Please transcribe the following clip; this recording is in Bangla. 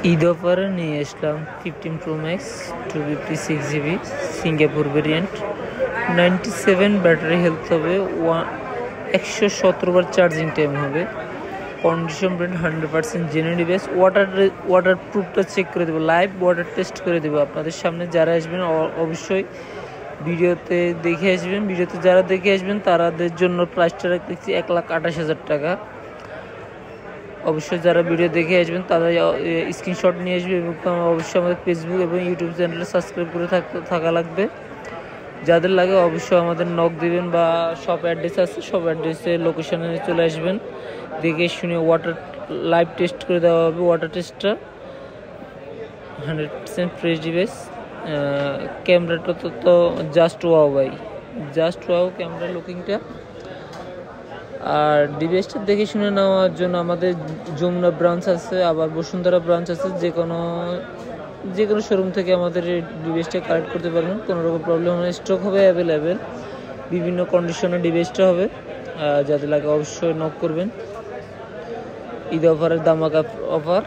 ঈদ অফারে নিয়ে আসলাম 15 pro max 256 GB Singapore variant 97 battery health হবে 117 বার চার্জিং টাইম হবে condition brand 100% genuine device water প্রুফটা চেক করে দেবো লাইভ ওয়াটার টেস্ট করে দেবো আপনাদের সামনে যারা আসবেন অবশ্যই ভিডিওতে দেখে আসবেন ভিডিওতে যারা দেখে আসবেন তাদের জন্য প্রাইসটা রাখতেছি 1,28,000 টাকা অবশ্যই যারা ভিডিও দেখে আসবেন তারা স্ক্রিনশট নিয়ে আসবে এবং অবশ্যই আমাদের ফেসবুক এবং ইউটিউব চ্যানেলে সাবস্ক্রাইব করে থাকা লাগবে যাদের লাগে অবশ্যই আমাদের নক দিবেন বা শপ অ্যাড্রেস আছে শপ অ্যাড্রেসে লোকেশনে চলে আসবেন দেখে শুনে ওয়াটার লাইভ টেস্ট করে দেওয়া হবে ওয়াটার টেস্টটা 100% ফ্রেশ ডিভাইস ক্যামেরাটা তো জাস্ট ওয়াও ভাই জাস্ট ওয়াও ক্যামেরা লুকিংটা আর ডিভাইসটা দেখে শুনে নেওয়ার জন্য আমাদের যমুনা ব্রাঞ্চ আছে আবার বসুন্ধরা ব্রাঞ্চ আছে যে কোনো শোরুম থেকে আমাদের এই ডিভাইসটা কালেক্ট করতে পারবেন কোনো রকম প্রবলেম হলে স্টক হবে অ্যাভেলেবেল বিভিন্ন কন্ডিশনে ডিভাইসটা হবে যাদের লাগে অবশ্যই নক করবেন ঈদ অফারের ধামাকা অফার